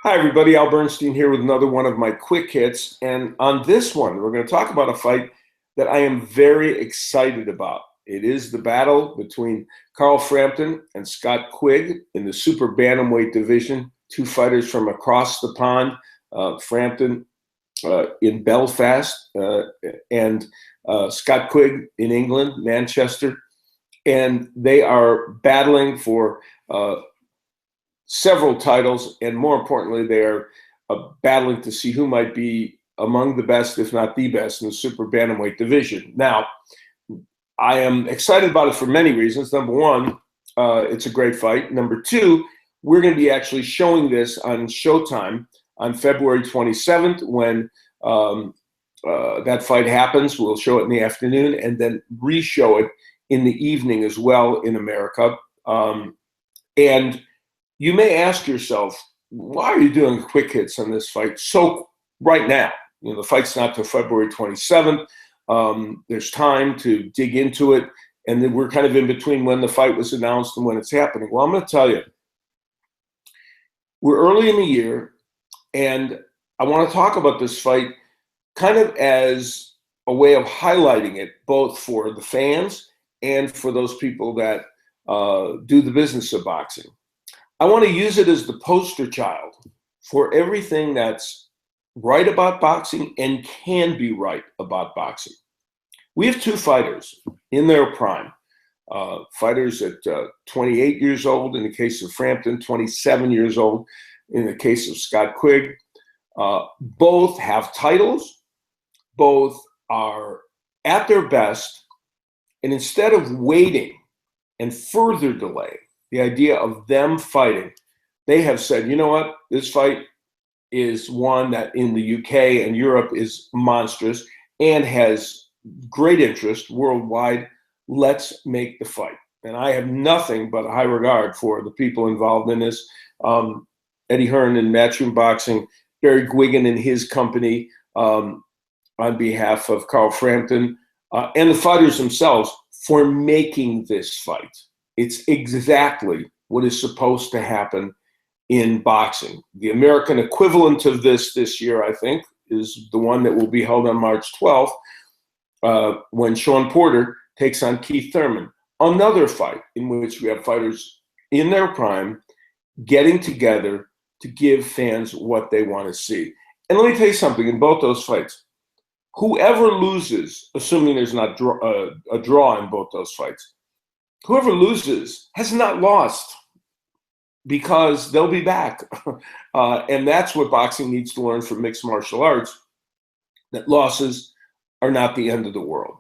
Hi, everybody. Al Bernstein here with another one of my quick hits. And on this one, we're going to talk about a fight that I am very excited about. It is the battle between Carl Frampton and Scott Quigg in the super bantamweight division. Two fighters from across the pond. Frampton in Belfast and Scott Quigg in England, Manchester. And they are battling for several titles, and more importantly, they are battling to see who might be among the best, if not the best, in the super bantamweight division. Now, I am excited about it for many reasons. Number one, it's a great fight. Number two, we're going to be actually showing this on Showtime on February 27th when that fight happens. We'll show it in the afternoon and then re-show it in the evening as well in America. And you may ask yourself, why are you doing quick hits on this fight so right now? You know, the fight's not till February 27th. There's time to dig into it. And then we're kind of in between when the fight was announced and when it's happening. Well, I'm going to tell you, we're early in the year, and I want to talk about this fight kind of as a way of highlighting it, both for the fans and for those people that do the business of boxing. I want to use it as the poster child for everything that's right about boxing and can be right about boxing. We have two fighters in their prime, fighters at 28 years old in the case of Frampton, 27 years old in the case of Scott Quigg. Both have titles, both are at their best, and instead of waiting and further delay the idea of them fighting, they have said, you know what, this fight is one that in the UK and Europe is monstrous and has great interest worldwide. Let's make the fight. And I have nothing but high regard for the people involved in this. Eddie Hearn in Matchroom Boxing, Barry Guigan and his company on behalf of Carl Frampton, and the fighters themselves for making this fight. It's exactly what is supposed to happen in boxing. The American equivalent of this year, I think, is the one that will be held on March 12th when Sean Porter takes on Keith Thurman. Another fight in which we have fighters in their prime getting together to give fans what they want to see. And let me tell you something, in both those fights, whoever loses, assuming there's not a draw in both those fights, whoever loses has not lost because they'll be back. And that's what boxing needs to learn from mixed martial arts, that losses are not the end of the world.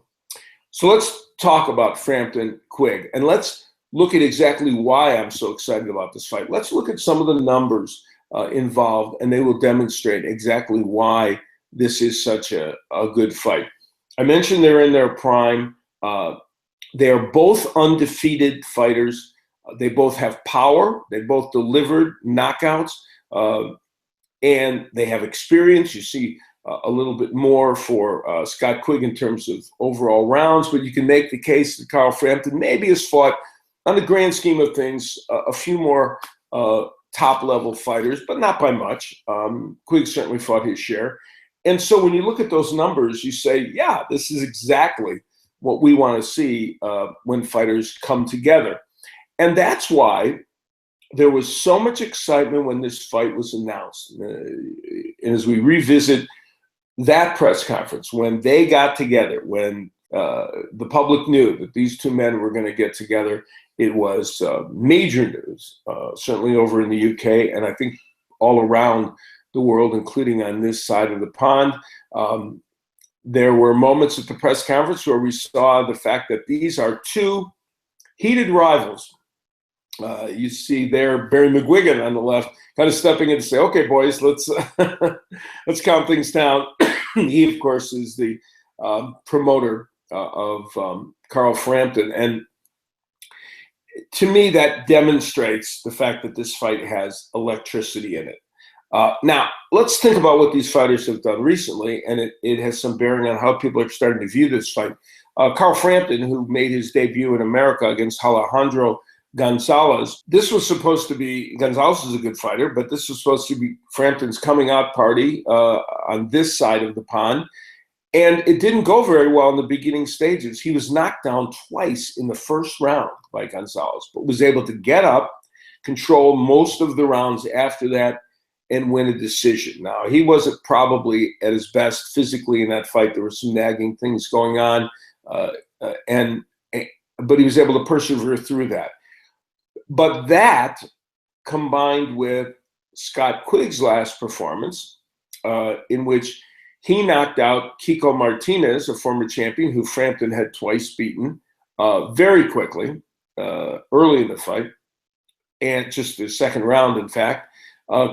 So let's talk about Frampton Quigg, and let's look at exactly why I'm so excited about this fight. Let's look at some of the numbers involved, and they will demonstrate exactly why this is such a good fight. I mentioned they're in their prime. They are both undefeated fighters. They both have power. They both delivered knockouts, and they have experience. You see a little bit more for Scott Quigg in terms of overall rounds, but you can make the case that Carl Frampton maybe has fought, on the grand scheme of things, a few more top-level fighters, but not by much. Quigg certainly fought his share. And so when you look at those numbers, you say, yeah, this is exactly what we want to see when fighters come together. And that's why there was so much excitement when this fight was announced. And as we revisit that press conference, when they got together, when the public knew that these two men were going to get together, it was major news, certainly over in the UK, and I think all around the world, including on this side of the pond. There were moments at the press conference where we saw the fact that these are two heated rivals. You see there Barry McGuigan on the left, kind of stepping in to say, "Okay, boys, let's calm things down." He, of course, is the promoter of Carl Frampton, and to me, that demonstrates the fact that this fight has electricity in it. Now, let's think about what these fighters have done recently, and it has some bearing on how people are starting to view this fight. Carl Frampton, who made his debut in America against Alejandro Gonzalez. This was supposed to be, Gonzalez is a good fighter, but this was supposed to be Frampton's coming out party on this side of the pond. And it didn't go very well in the beginning stages. He was knocked down twice in the first round by Gonzalez, but was able to get up, control most of the rounds after that, and win a decision. Now, he wasn't probably at his best physically in that fight. There were some nagging things going on, but he was able to persevere through that. But that, combined with Scott Quigg's last performance, in which he knocked out Kiko Martinez, a former champion who Frampton had twice beaten, very quickly, early in the fight, and just the second round, in fact.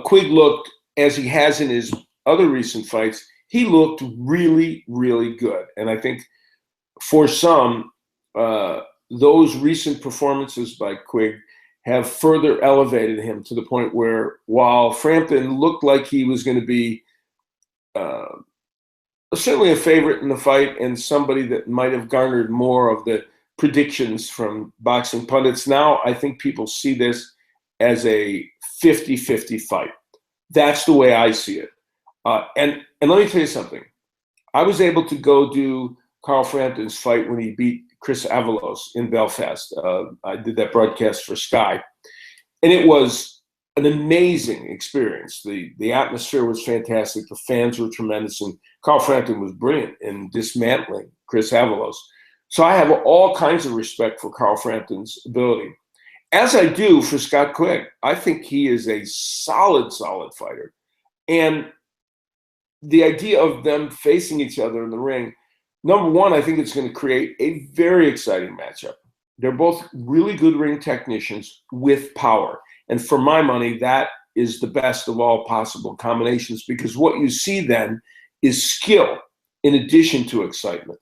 Quigg looked, as he has in his other recent fights, he looked really, really good. And I think for some, those recent performances by Quigg have further elevated him to the point where, while Frampton looked like he was going to be certainly a favorite in the fight and somebody that might have garnered more of the predictions from boxing pundits, now I think people see this as a 50-50 fight. That's the way I see it. And let me tell you something. I was able to go do Carl Frampton's fight when he beat Chris Avalos in Belfast. I did that broadcast for Sky. And it was an amazing experience. The atmosphere was fantastic. The fans were tremendous. And Carl Frampton was brilliant in dismantling Chris Avalos. So I have all kinds of respect for Carl Frampton's ability, as I do for Scott Quigg. I think he is a solid fighter. And the idea of them facing each other in the ring, number one, I think it's going to create a very exciting matchup. They're both really good ring technicians with power. And for my money, that is the best of all possible combinations, because what you see then is skill in addition to excitement.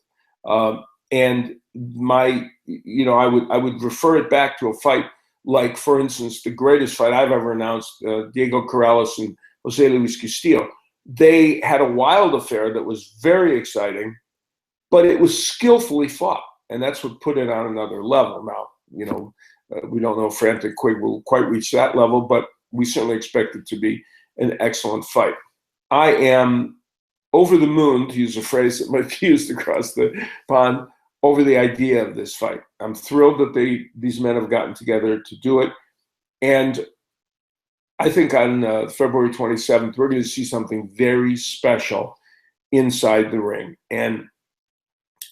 And I would refer it back to a fight like, for instance, the greatest fight I've ever announced, Diego Corrales and Jose Luis Castillo. They had a wild affair that was very exciting, but it was skillfully fought. And that's what put it on another level. Now, we don't know if Frampton Quigg will quite reach that level, but we certainly expect it to be an excellent fight. I am over the moon, to use a phrase that might be used across the pond, over the idea of this fight. I'm thrilled that these men have gotten together to do it. And I think on February 27th, we're going to see something very special inside the ring. And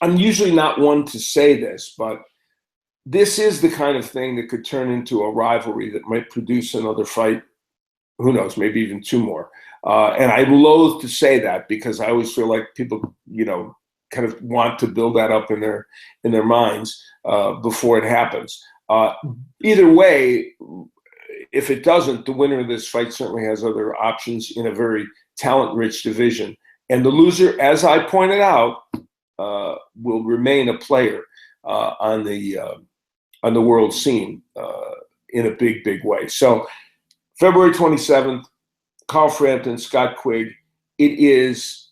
I'm usually not one to say this, but this is the kind of thing that could turn into a rivalry that might produce another fight. Who knows, maybe even two more. And I loathe to say that, because I always feel like people, kind of want to build that up in their minds before it happens. Either way, if it doesn't, the winner of this fight certainly has other options in a very talent-rich division. And the loser, as I pointed out, will remain a player on the world scene in a big, big way. So February 27th, Carl Frampton, Scott Quigg. It is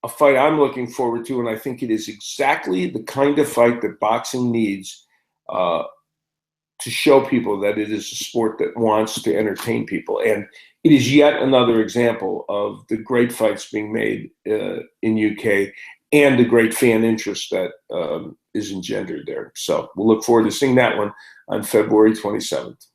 a fight I'm looking forward to, and I think it is exactly the kind of fight that boxing needs to show people that it is a sport that wants to entertain people. And it is yet another example of the great fights being made in UK and the great fan interest that is engendered there. So we'll look forward to seeing that one on February 27th.